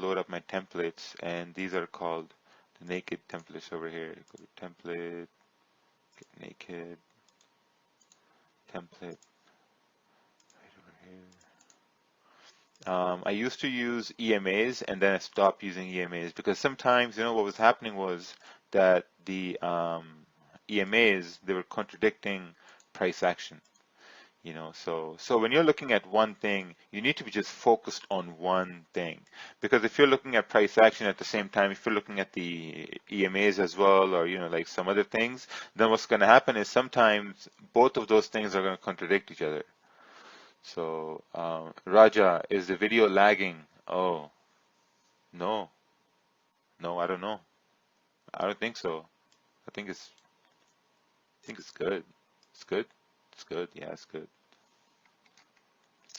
load up my templates, and these are called the naked templates over here. Go to template, get naked template right over here. I used to use EMAs, and then I stopped using EMAs because sometimes, you know, what was happening was that the EMAs, they were contradicting price action. You know, so when you're looking at one thing, you need to be just focused on one thing. Because if you're looking at price action at the same time, if you're looking at the EMAs as well, or, you know, like some other things, then what's going to happen is sometimes both of those things are going to contradict each other. So, Raja, is the video lagging? Oh, no, no, I don't know. I don't think so. I think it's good. It's good. It's good. Yeah, it's good.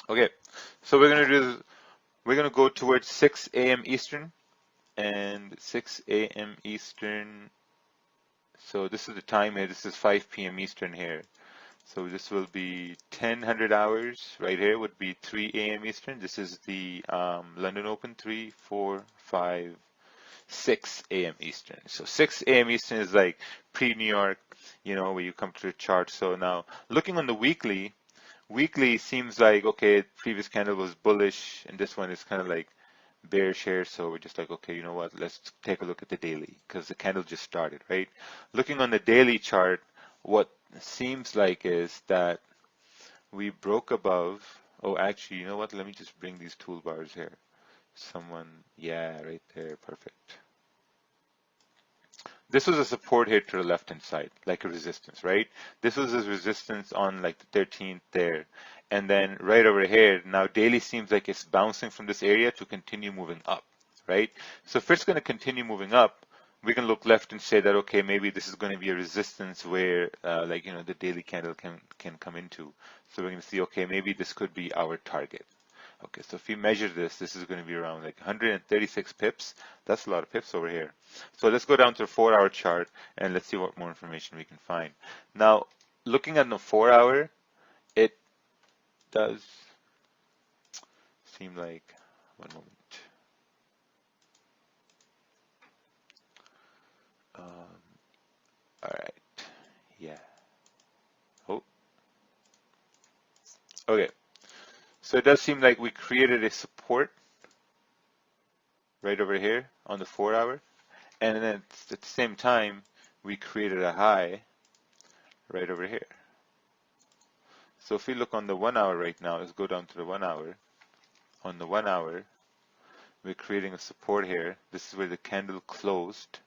Okay, so we're gonna go towards 6 a.m. Eastern, and 6 a.m. Eastern. So this is the time here. This is 5 p.m. Eastern here. So this will be 1000 hours right here. Would be 3 a.m. Eastern. This is the London Open. 3, 4, 5, 6 a.m. Eastern. So 6 a.m. Eastern is like pre-New York, you know, where you come to the chart. So now looking on the weekly. Weekly seems like, okay, previous candle was bullish, and this one is kind of like bearish here. So we're just like, okay, you know what? Let's take a look at the daily because the candle just started, right? Looking on the daily chart, what seems like is that we broke above. Oh, actually, you know what? Let me just bring these toolbars here. Yeah, right there, perfect. This was a support here to the left-hand side, like a resistance, right? This was a resistance on like the 13th there. And then right over here, now daily seems like it's bouncing from this area to continue moving up, right? So if it's going to continue moving up, we can look left and say that, okay, maybe this is going to be a resistance where like, you know, the daily candle can come into. So we're going to see, okay, maybe this could be our target. Okay, so if we measure this, this is going to be around like 136 pips. That's a lot of pips over here. So let's go down to the 4-hour chart and let's see what more information we can find. Now, looking at the 4-hour, it does seem like, one moment. All right, yeah. Oh, okay. So it does seem like we created a support right over here on the 4-hour. And then at the same time, we created a high right over here. So if we look on the 1-hour right now, let's go down to the 1-hour. On the 1-hour, we're creating a support here. This is where the candle closed.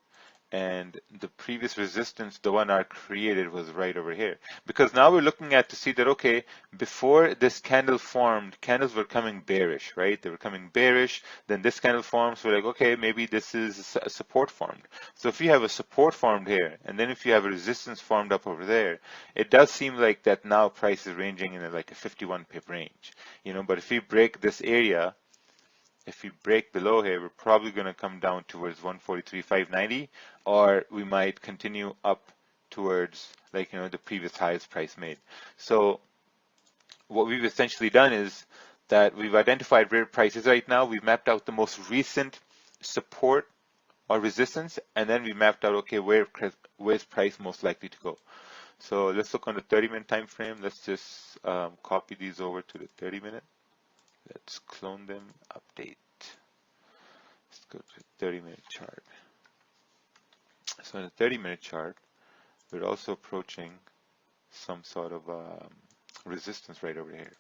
And the previous resistance, the 1-hour created, was right over here. Because now we're looking at to see that, okay, before this candle formed, candles were coming bearish, right? They were coming bearish. Then this candle forms. So we're like, okay, maybe this is a support formed. So if you have a support formed here, and then if you have a resistance formed up over there, it does seem like that now price is ranging in like a 51 pip range. You know, but if we break this area, if we break below here, we're probably going to come down towards 143,590, or we might continue up towards, like, you know, the previous highest price made. So what we've essentially done is that we've identified where price is right now. We've mapped out the most recent support or resistance, and then we mapped out, okay, where's price most likely to go. So let's look on the 30-minute time frame. Let's just copy these over to the 30-minute. Let's clone them, update. Let's go to the 30-minute chart. So in the 30-minute chart, we're also approaching some sort of resistance right over here.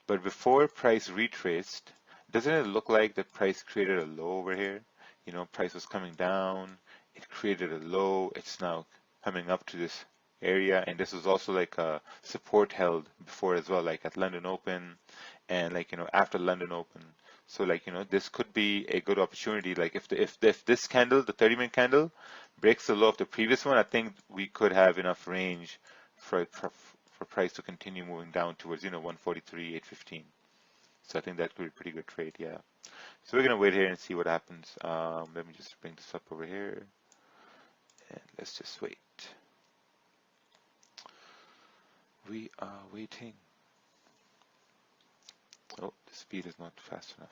But before price retraced, doesn't it look like the price created a low over here? You know, price was coming down, it created a low, it's now coming up to this area, and this was also like a support held before as well, like at London Open, and like, you know, after London Open. So like, you know, this could be a good opportunity. Like if this candle, the 30-minute candle, breaks the low of the previous one, I think we could have enough range for price to continue moving down towards, you know, 143,815. So I think that could be a pretty good trade, yeah. So we're gonna wait here and see what happens. Let me just bring this up over here, and let's just wait. We are waiting. Oh, the speed is not fast enough.